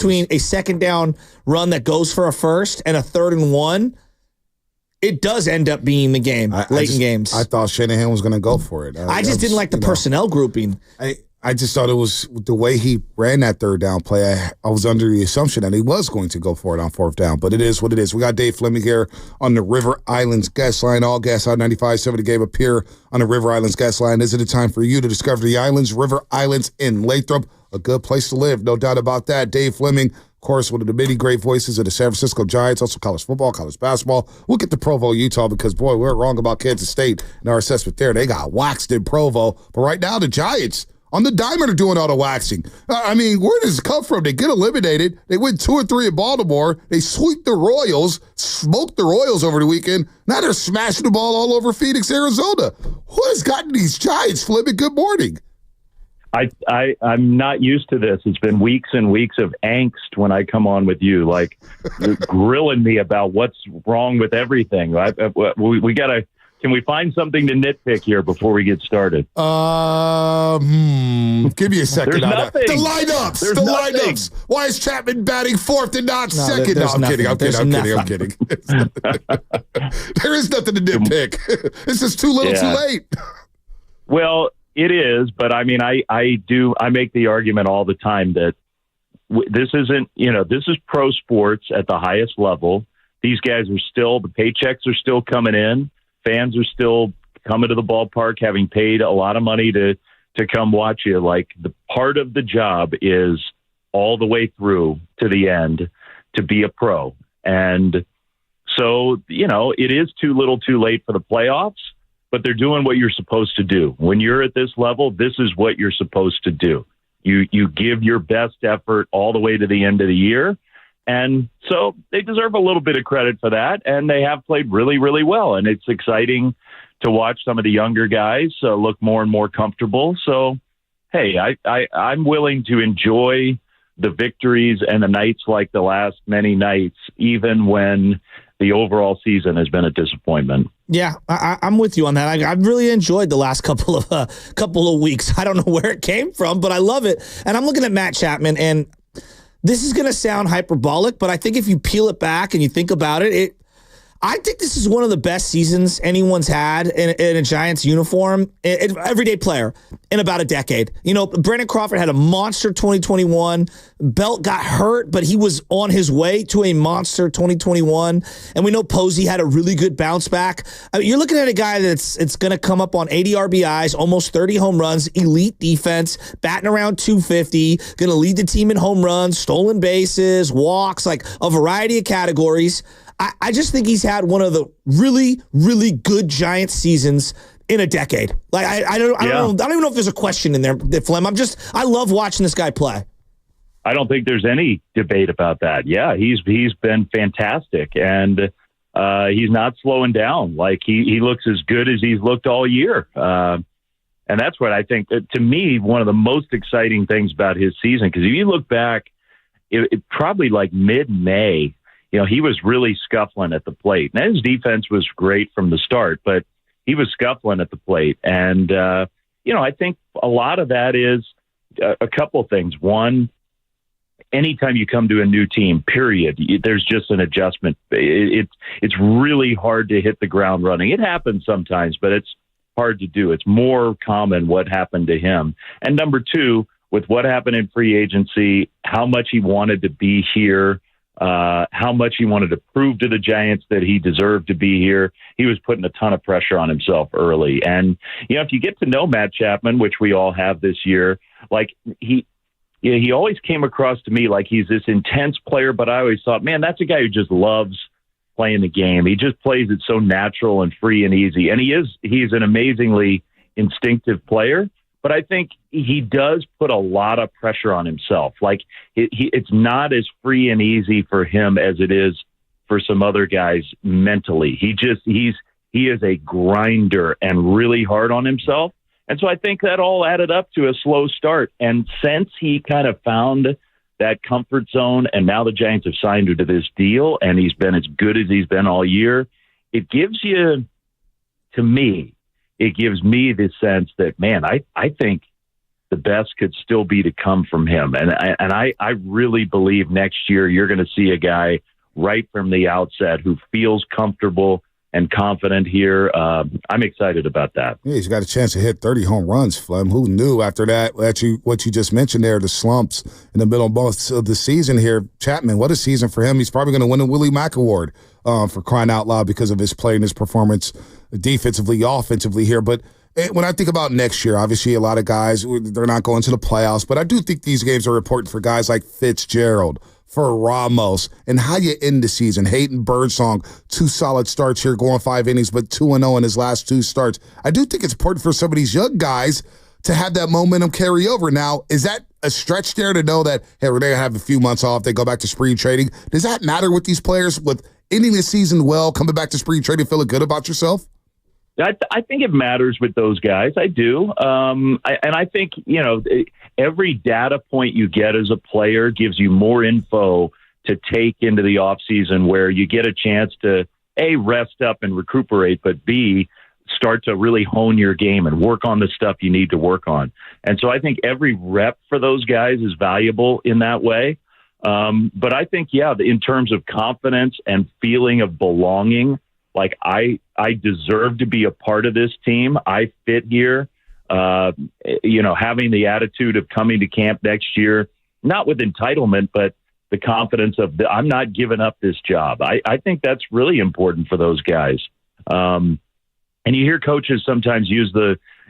between a second down run that goes for a first and a 3rd and 1, it does end up being the game late in games. I thought Shanahan was going to go for it. I just didn't like the personnel grouping. I just thought it was the way he ran that 3rd down play. I was under the assumption that he was going to go for it on 4th down, but it is what it is. We got Dave Flemming here on the River Islands Guest Line. All gas out 95.7 game appear on the River Islands Guest Line. Is it a time for you to discover the islands, River Islands in Lathrop? A good place to live, no doubt about that. Dave Flemming, of course, one of the many great voices of the San Francisco Giants, also college football, college basketball. We'll get to Provo, Utah, because, boy, we're wrong about Kansas State in our assessment there. They got waxed in Provo. But right now, the Giants on the diamond are doing all the waxing. I mean, where does it come from? They get eliminated. They win 2 or 3 in Baltimore. They sweep the Royals, smoke the Royals over the weekend. Now they're smashing the ball all over Phoenix, Arizona. What has gotten these Giants, Flipping? Good morning. I'm not used to this. It's been weeks and weeks of angst when I come on with you, like grilling me about what's wrong with everything. We got to. Can we find something to nitpick here before we get started? Give me a second. There's nothing. The lineups. There's the nothing. lineups. Why is Chapman batting 4th and not 2nd? No, I'm kidding. I'm kidding. There is nothing to nitpick. It's just too little, too late. Well, it is, but I mean, I make the argument all the time that this isn't, this is pro sports at the highest level. These guys are still, the paychecks are still coming in. Fans are still coming to the ballpark, having paid a lot of money to come watch you. Like, the part of the job is all the way through to the end to be a pro. And so, it is too little too late for the playoffs, but they're doing what you're supposed to do. When you're at this level, this is what you're supposed to do. You give your best effort all the way to the end of the year. And so they deserve a little bit of credit for that, and they have played really, really well. And it's exciting to watch some of the younger guys look more and more comfortable. So, hey, I'm willing to enjoy the victories and the nights like the last many nights, even when the overall season has been a disappointment. Yeah, I'm with you on that. I've really enjoyed the last couple of weeks. I don't know where it came from, but I love it. And I'm looking at Matt Chapman, and this is going to sound hyperbolic, but I think if you peel it back and you think about it, I think this is one of the best seasons anyone's had in a Giants uniform, everyday player, in about a decade. Brandon Crawford had a monster 2021. Belt got hurt, but he was on his way to a monster 2021. And we know Posey had a really good bounce back. I mean, you're looking at a guy it's going to come up on 80 RBIs, almost 30 home runs, elite defense, batting around 250, going to lead the team in home runs, stolen bases, walks, like a variety of categories. I just think he's had one of the really, really good Giants seasons in a decade. Like, I don't even know if there's a question in there, Flem. I love watching this guy play. I don't think there's any debate about that. Yeah, he's been fantastic, and he's not slowing down. Like, he looks as good as he's looked all year. And that's what I think, to me, one of the most exciting things about his season, because if you look back, it probably like mid-May, he was really scuffling at the plate. Now, his defense was great from the start, but he was scuffling at the plate. And, I think a lot of that is a couple of things. One, anytime you come to a new team, period, there's just an adjustment. It's really hard to hit the ground running. It happens sometimes, but it's hard to do. It's more common what happened to him. And number two, with what happened in free agency, how much he wanted to be here, how much he wanted to prove to the Giants that he deserved to be here. He was putting a ton of pressure on himself early. And, if you get to know Matt Chapman, which we all have this year, like he always came across to me like he's this intense player, but I always thought, man, that's a guy who just loves playing the game. He just plays it so natural and free and easy. And he's an amazingly instinctive player. But I think he does put a lot of pressure on himself. Like it's not as free and easy for him as it is for some other guys mentally. He is a grinder and really hard on himself. And so I think that all added up to a slow start. And since he kind of found that comfort zone, and now the Giants have signed him to this deal, and he's been as good as he's been all year, it gives you, to me, it gives me the sense that, man, I think the best could still be to come from him. And I really believe next year you're going to see a guy right from the outset who feels comfortable and confident here. I'm excited about that. Yeah, he's got a chance to hit 30 home runs, Flem. Who knew after that, what you just mentioned there, the slumps in the middle of both of the season here. Chapman, what a season for him. He's probably going to win a Willie Mack Award for crying out loud because of his play and his performance defensively, offensively here. But when I think about next year, obviously a lot of guys, they're not going to the playoffs, but I do think these games are important for guys like Fitzgerald, for Ramos, and how you end the season. Hayden Birdsong, 2 solid starts here, going 5 innings, but 2-0 in his last 2 starts. I do think it's important for some of these young guys to have that momentum carry over. Now, is that a stretch there to know that, hey, we're going to have a few months off, they go back to spring training? Does that matter with these players, with ending the season well, coming back to spring training, feeling good about yourself? I think it matters with those guys. I do. I think, every data point you get as a player gives you more info to take into the offseason, where you get a chance to, A, rest up and recuperate, but B, start to really hone your game and work on the stuff you need to work on. And so I think every rep for those guys is valuable in that way. But I think, in terms of confidence and feeling of belonging, like I deserve to be a part of this team. I fit here. Having the attitude of coming to camp next year, not with entitlement, but the confidence of I'm not giving up this job. I think that's really important for those guys. And you hear coaches sometimes use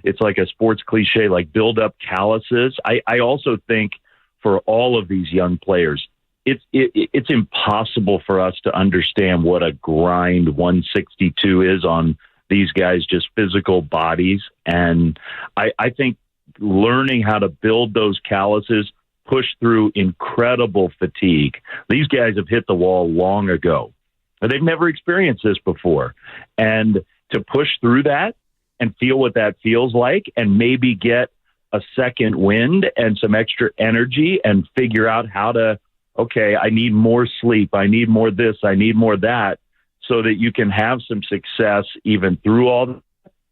it's like a sports cliche, like build up calluses. I also think for all of these young players, it's impossible for us to understand what a grind 162 is on these guys' just physical bodies. And I think learning how to build those calluses, push through incredible fatigue. These guys have hit the wall long ago. They've never experienced this before. And to push through that and feel what that feels like, and maybe get a second wind and some extra energy and figure out how to, okay, I need more sleep, I need more this, I need more that, so that you can have some success even through all that.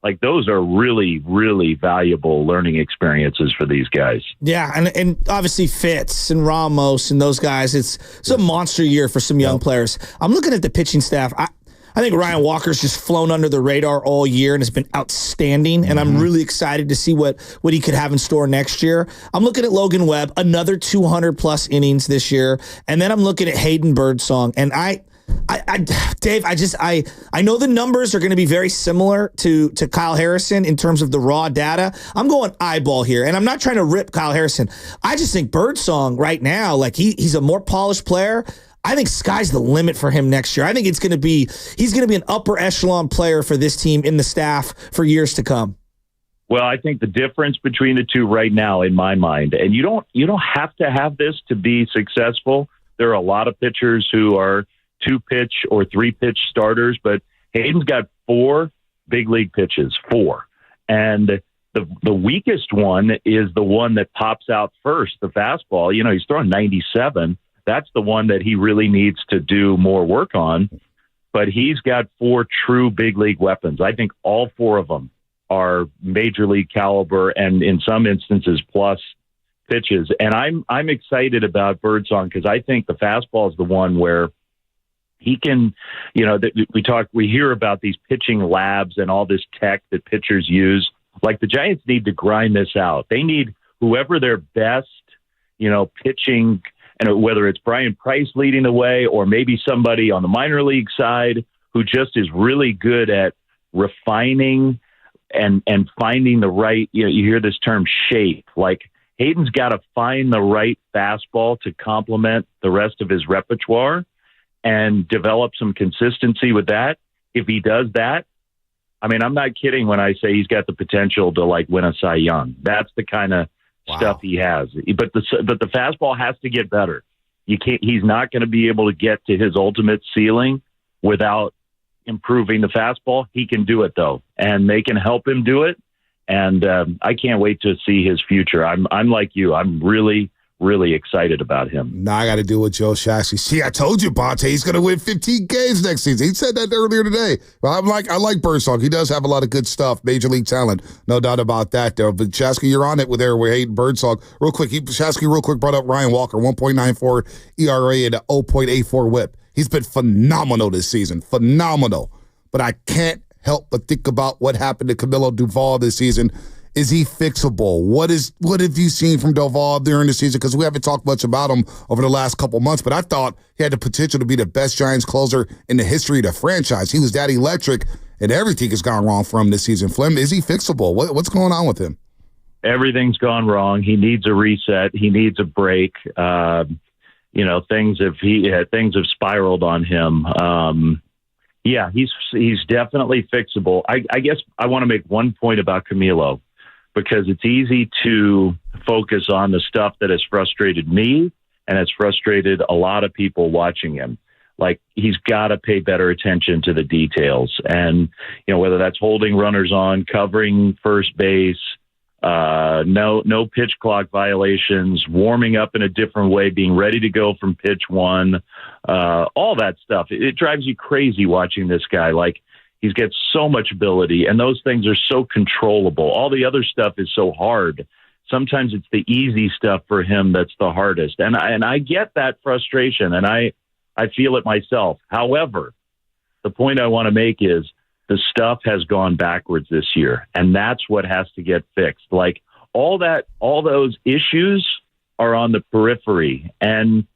Like, those are really, really valuable learning experiences for these guys. Yeah, and obviously Fitz and Ramos and those guys, it's a monster year for some young players. I'm looking at the pitching staff. I think Ryan Walker's just flown under the radar all year and has been outstanding, and I'm really excited to see what he could have in store next year. I'm looking at Logan Webb, another 200-plus innings this year, and then I'm looking at Hayden Birdsong. And Dave, I know the numbers are going to be very similar to Kyle Harrison in terms of the raw data. I'm going eyeball here, and I'm not trying to rip Kyle Harrison. I just think Birdsong right now, like he's a more polished player. I think sky's the limit for him next year. I think he's going to be an upper echelon player for this team in the staff for years to come. Well, I think the difference between the two right now, in my mind, and you don't have to have this to be successful. There are a lot of pitchers who are 2-pitch or 3-pitch starters, but Hayden's got 4 big league pitches, 4. And the weakest one is the one that pops out first, the fastball. He's throwing 97. That's the one that he really needs to do more work on. But he's got 4 true big league weapons. I think all 4 of them are major league caliber, and in some instances plus pitches. And I'm excited about Birdsong because I think the fastball is the one where he can, we hear about these pitching labs and all this tech that pitchers use. Like, the Giants need to grind this out. They need whoever their best, pitching, and whether it's Brian Price leading the way or maybe somebody on the minor league side who just is really good at refining and finding the right, you hear this term shape. Like, Hayden's got to find the right fastball to complement the rest of his repertoire and develop some consistency with that. If he does that, I'm not kidding when I say he's got the potential to win a Cy Young. That's the kind of stuff he has. But the fastball has to get better. He's not going to be able to get to his ultimate ceiling without improving the fastball. He can do it though, and they can help him do it. And I can't wait to see his future. I'm like you. I'm really, really excited about him. Now I got to deal with Joe Shasky. See, I told you, Bonte, he's going to win 15 games next season. He said that earlier today. Well, I like Birdsong. He does have a lot of good stuff, major league talent. No doubt about that, though. But Shasky, you're on it with Hayden Birdsong. Real quick, Shasky brought up Ryan Walker, 1.94 ERA and a 0.84 whip. He's been phenomenal this season. Phenomenal. But I can't help but think about what happened to Camilo Doval this season. Is he fixable? What have you seen from Doval during the season? Because we haven't talked much about him over the last couple months, but I thought he had the potential to be the best Giants closer in the history of the franchise. He was that electric, and everything has gone wrong for him this season. Flemming, is he fixable? What's going on with him? Everything's gone wrong. He needs a reset. He needs a break. Things have spiraled on him. Yeah, he's definitely fixable. I guess I want to make one point about Camilo, because it's easy to focus on the stuff that has frustrated me and has frustrated a lot of people watching him. Like, he's got to pay better attention to the details. And, whether that's holding runners on, covering first base, no pitch clock violations, warming up in a different way, being ready to go from pitch one, all that stuff. It drives you crazy watching this guy. Like, he's got so much ability, and those things are so controllable. All the other stuff is so hard. Sometimes it's the easy stuff for him that's the hardest. And I get that frustration, and I feel it myself. However, the point I want to make is the stuff has gone backwards this year, and that's what has to get fixed. Like, all those issues are on the periphery, and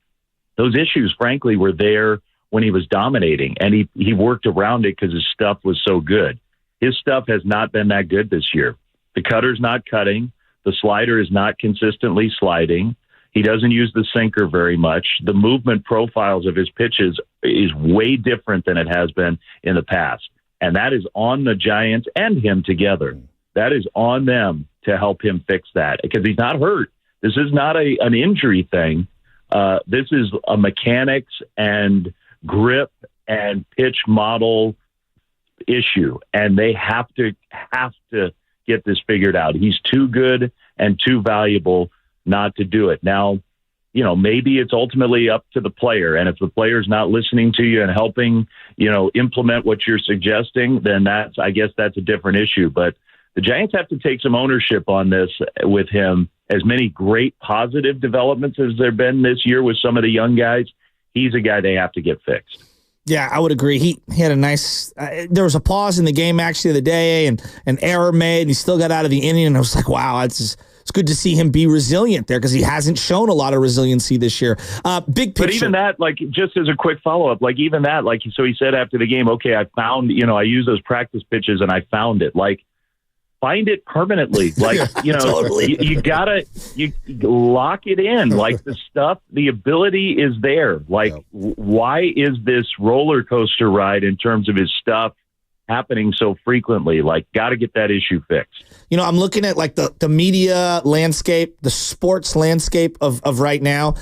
those issues, frankly, were there when he was dominating, and he worked around it because his stuff was so good. His stuff has not been that good this year. The cutter's not cutting. The slider is not consistently sliding. He doesn't use the sinker very much. The movement profiles of his pitches is way different than it has been in the past. And that is on the Giants and him together. That is on them to help him fix that, because he's not hurt. This is not an injury thing. This is a mechanics and grip and pitch model issue, and they have to get this figured out. He's too good and too valuable not to do it. Now, maybe it's ultimately up to the player, and if the player's not listening to you and helping, implement what you're suggesting, then I guess that's a different issue. But the Giants have to take some ownership on this with him. As many great positive developments as there been this year with some of the young guys, he's a guy they have to get fixed. Yeah, I would agree. He had a nice there was a pause in the game actually the other day, and an error made, and he still got out of the inning, and I was like, wow, it's good to see him be resilient there, because he hasn't shown a lot of resiliency this year. Big picture. But even that, like, just as a quick follow-up, like, even that, like, so he said after the game, okay, I found, I used those practice pitches and I found it. Like, find it permanently. Like, totally. you lock it in. Like, the stuff, the ability is there. Like, why is this roller coaster ride in terms of his stuff happening so frequently? Like, got to get that issue fixed. I'm looking at like the media landscape, the sports landscape of right now.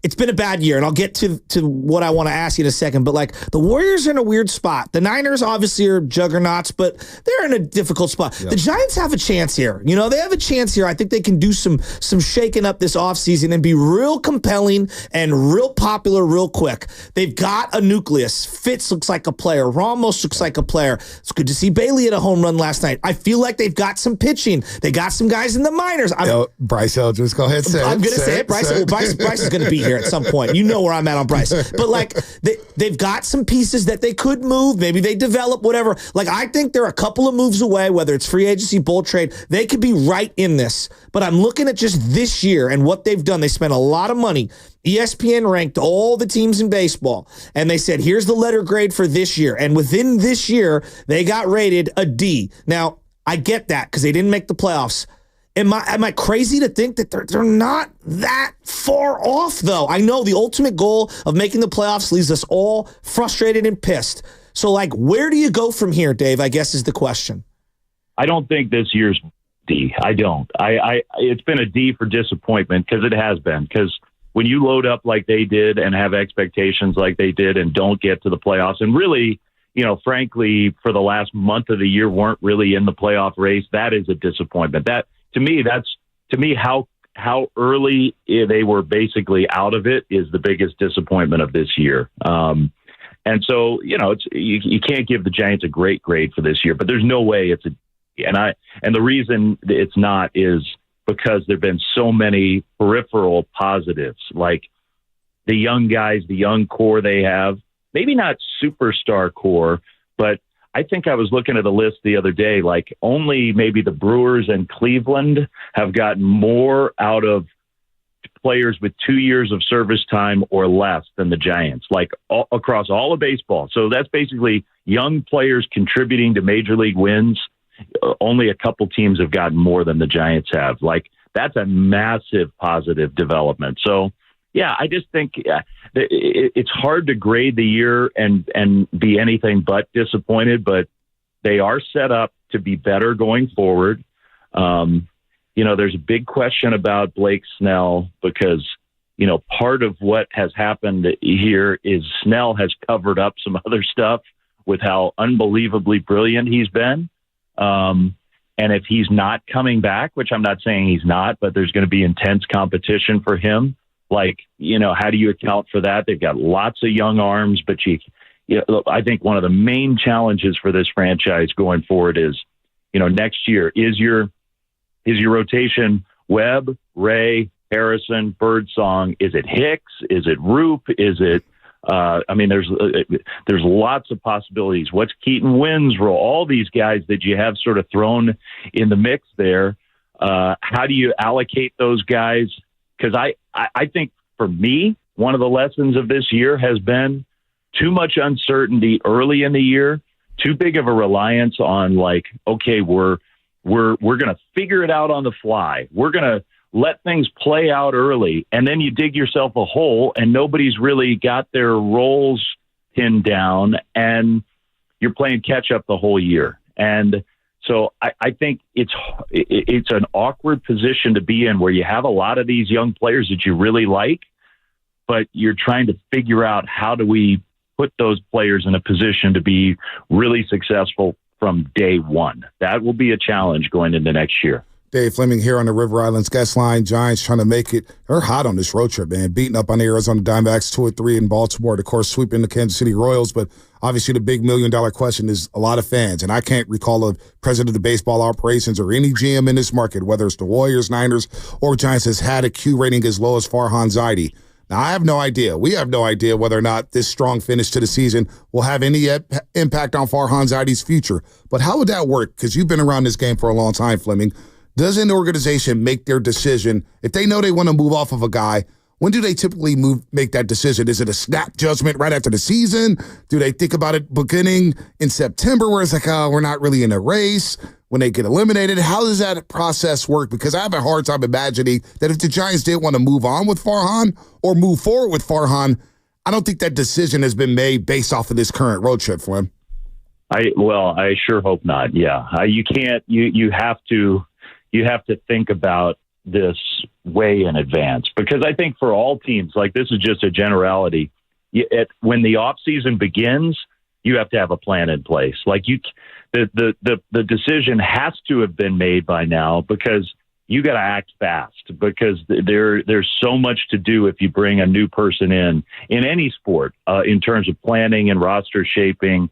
It's been a bad year, and I'll get to what I want to ask you in a second, but like, the Warriors are in a weird spot. The Niners obviously are juggernauts, but they're in a difficult spot. Yep. The Giants have a chance here. They have a chance here. I think they can do some shaking up this offseason and be real compelling and real popular real quick. They've got a nucleus. Fitz looks like a player. Ramos looks like a player. It's good to see Bailey hit a home run last night. I feel like they've got some pitching. They got some guys in the minors. Bryce Eldridge, go ahead. I'm going to say it. Bryce is going to be here at some point. You know where I'm at on Bryce. But like, they've got some pieces that they could move. Maybe they develop, whatever. Like, I think they're a couple of moves away, whether it's free agency, bull trade. They could be right in this. But I'm looking at just this year and what they've done. They spent a lot of money. ESPN ranked all the teams in baseball, and they said, here's the letter grade for this year. And within this year, they got rated a D. Now, I get that because they didn't make the playoffs. Am I crazy to think that they're not that far off, though? I know the ultimate goal of making the playoffs leaves us all frustrated and pissed. So, like, where do you go from here, Dave, I guess is the question. I don't think this year's D. I don't. It's been a D for disappointment, because it has been. Because when you load up like they did and have expectations like they did and don't get to the playoffs, and really, frankly, for the last month of the year weren't really in the playoff race, that is a disappointment. To me, how how early they were basically out of it is the biggest disappointment of this year. And so, you can't give the Giants a great grade for this year, but there's no way and the reason it's not is because there've been so many peripheral positives, like the young guys, the young core they have, maybe not superstar core, but I think I was looking at a list the other day, like only maybe the Brewers and Cleveland have gotten more out of players with 2 years of service time or less than the Giants, like across all of baseball. So that's basically young players contributing to major league wins. Only a couple teams have gotten more than the Giants have. Like, that's a massive positive development. So, yeah, I just think it's hard to grade the year and be anything but disappointed, but they are set up to be better going forward. There's a big question about Blake Snell because, part of what has happened here is Snell has covered up some other stuff with how unbelievably brilliant he's been. And if he's not coming back, which I'm not saying he's not, but there's going to be intense competition for him. Like, how do you account for that? They've got lots of young arms, but I think one of the main challenges for this franchise going forward is, next year is your rotation Webb, Ray, Harrison, Birdsong. Is it Hicks? Is it Roop? Is it? There's lots of possibilities. What's Keaton Wynn's role? All these guys that you have sort of thrown in the mix there. How do you allocate those guys? Because I think for me, one of the lessons of this year has been too much uncertainty early in the year, too big of a reliance on like, okay, we're going to figure it out on the fly. We're going to let things play out early, and then you dig yourself a hole and nobody's really got their roles pinned down and you're playing catch up the whole year. And so I think it's an awkward position to be in where you have a lot of these young players that you really like, but you're trying to figure out how do we put those players in a position to be really successful from day one. That will be a challenge going into next year. Dave Flemming here on the River Islands guest line. Giants trying to make it. They're hot on this road trip, man. Beating up on the Arizona Diamondbacks 2-3 in Baltimore. Of course, sweeping the Kansas City Royals. But obviously the big $1 million question is a lot of fans. And I can't recall a president of baseball operations or any GM in this market, whether it's the Warriors, Niners, or Giants, has had a Q rating as low as Farhan Zaidi. Now, I have no idea. We have no idea whether or not this strong finish to the season will have any impact on Farhan Zaidi's future. But how would that work? Because you've been around this game for a long time, Flemming. Does an organization make their decision if they know they want to move off of a guy? When do they typically make that decision? Is it a snap judgment right after the season? Do they think about it beginning in September where it's like, oh, we're not really in a race when they get eliminated? How does that process work? Because I have a hard time imagining that if the Giants did want to move on with Farhan or move forward with Farhan, I don't think that decision has been made based off of this current road trip for him. I sure hope not. Yeah. You can't, you have to think about this way in advance, because I think for all teams, like, this is just a generality. When the off season begins, you have to have a plan in place. Like, the decision has to have been made by now, because you got to act fast, because there's so much to do if you bring a new person in any sport, in terms of planning and roster shaping,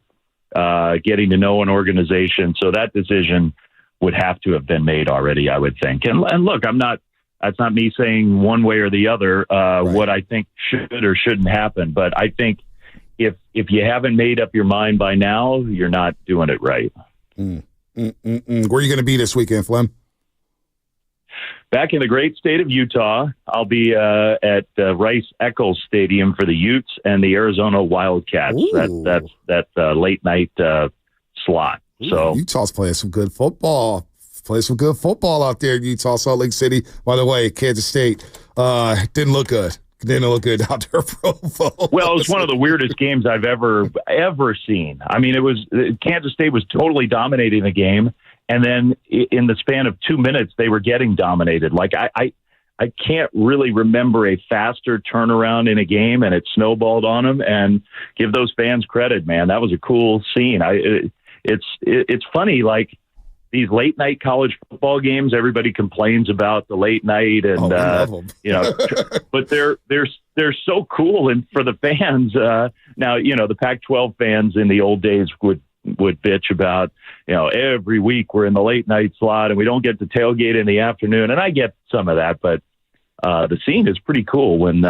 getting to know an organization. So that decision would have to have been made already, I would think. And look, that's not me saying one way or the other, right, what I think should or shouldn't happen. But I think if you haven't made up your mind by now, you're not doing it right. Where are you going to be this weekend, Flem? Back in the great state of Utah. I'll be at Rice Eccles Stadium for the Utes and the Arizona Wildcats. That's late night slot. So Utah's playing some good football. Play some good football out there in Utah, Salt Lake City. By the way, Kansas State didn't look good. Didn't look good out there, Provo. Well, it was one of the weirdest games I've ever seen. I mean, Kansas State was totally dominating the game, and then in the span of 2 minutes, they were getting dominated. Like, I can't really remember a faster turnaround in a game, and it snowballed on them. And give those fans credit, man. That was a cool scene. It's funny, like, these late night college football games, everybody complains about the late night, and but they're so cool, and for the fans, now the Pac-12 fans in the old days would bitch about every week we're in the late night slot and we don't get to tailgate in the afternoon, and I get some of that, but the scene is pretty cool when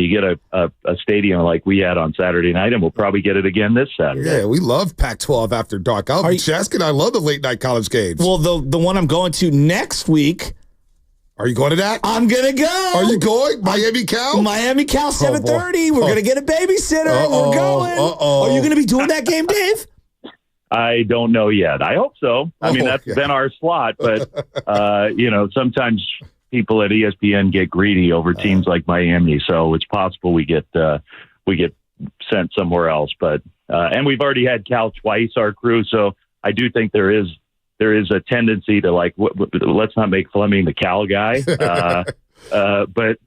you get a stadium like we had on Saturday night, and we'll probably get it again this Saturday. Yeah, we love Pac-12 after dark. I love the late night college games. Well, the one I'm going to next week. Are you going to that? I'm gonna go. Are you going? Miami Cal? Miami Cal 7:30. We're gonna get a babysitter. We're going. Are you gonna be doing that game, Dave? I don't know yet. I hope so. I mean, that's been our slot, but sometimes people at ESPN get greedy over teams like Miami, so it's possible we get sent somewhere else. But and we've already had Cal twice, our crew, so I do think there is a tendency to let's not make Flemming the Cal guy. But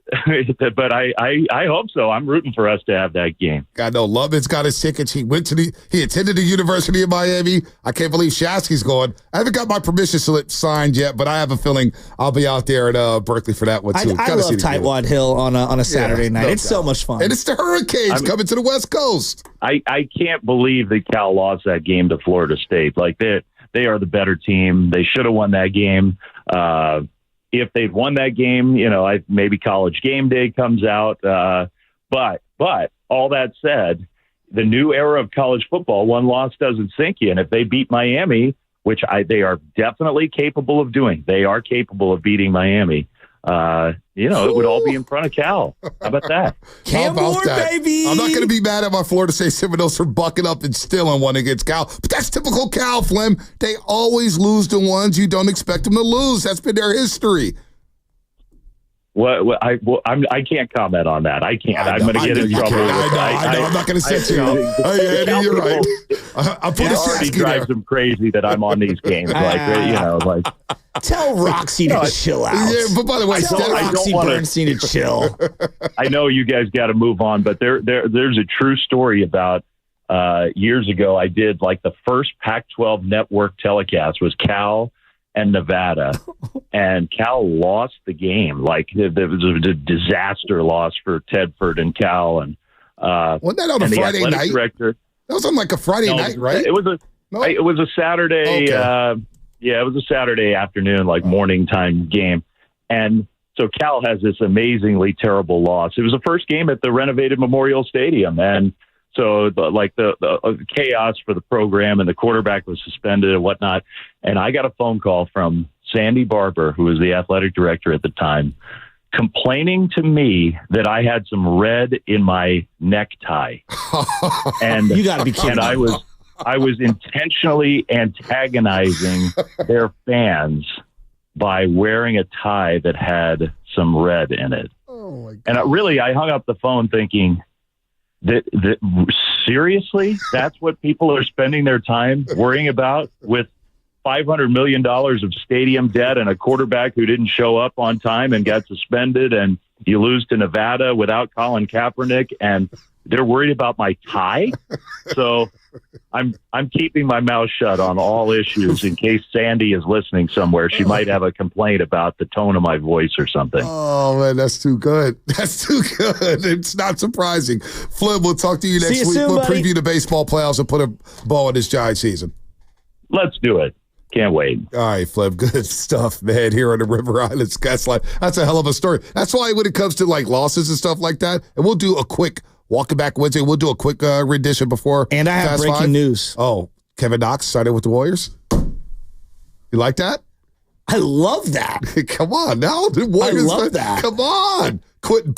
I hope so. I'm rooting for us to have that game. I know Lubbock's got his tickets. He attended the University of Miami. I can't believe Shasky's going. I haven't got my permission slip signed yet, but I have a feeling I'll be out there at Berkeley for that one too. I love Tightwad Hill on a Saturday night. It's so much fun. And it's the Hurricanes coming to the West Coast. I can't believe that Cal lost that game to Florida State. Like they are the better team. They should have won that game. If they'd won that game, maybe College Game Day comes out. But all that said, the new era of college football, one loss doesn't sink you. And if they beat Miami, which they are definitely capable of doing, they are capable of beating Miami. It would all be in front of Cal. How about that? Baby. I'm not going to be mad at my Florida State Seminoles for bucking up and stealing one against Cal, but that's typical Cal, Flem. They always lose the ones you don't expect them to lose. That's been their history. I can't comment on that. I can't. I'm going to get in trouble. I know. I'm not going to set you up. Andy, you're right. It drives them crazy that I'm on these games. Tell Roxy to chill out. Yeah, but by the way, tell Roxy Bernstein to chill. I know you guys got to move on, but there's a true story about years ago. I did the first Pac-12 network telecast was Cal and Nevada, and Cal lost the game. There was a disaster loss for Tedford and Cal. And wasn't that on a Friday night? That was on a Friday night, right? It was a Saturday. Okay. It was a Saturday afternoon, morning time game. And so Cal has this amazingly terrible loss. It was the first game at the renovated Memorial Stadium. And so the chaos for the program, and the quarterback was suspended and whatnot. And I got a phone call from Sandy Barber, who was the athletic director at the time, complaining to me that I had some red in my necktie. And you got to be kidding. And I was intentionally antagonizing their fans by wearing a tie that had some red in it. Oh my God. And I hung up the phone thinking that seriously, that's what people are spending their time worrying about, with $500 million of stadium debt and a quarterback who didn't show up on time and got suspended, and you lose to Nevada without Colin Kaepernick, and they're worried about my tie. So I'm keeping my mouth shut on all issues in case Sandy is listening somewhere. She might have a complaint about the tone of my voice or something. Oh, man, that's too good. That's too good. It's not surprising. Flip, we'll talk to you next week. Soon, we'll buddy. preview the baseball playoffs and put a bow on this Giant season. Let's do it. Can't wait. All right, Flip. Good stuff, man, here on the River Islands Guest Line. That's a hell of a story. That's why when it comes to losses and stuff like that, and we'll do a quick Walking Back Wednesday. We'll do a quick rendition before. And I have Fast breaking Five. news. Oh, Kevin Knox signed with the Warriors. You like that? I love that. Come on now. The Warriors, I love that. Come on. Quentin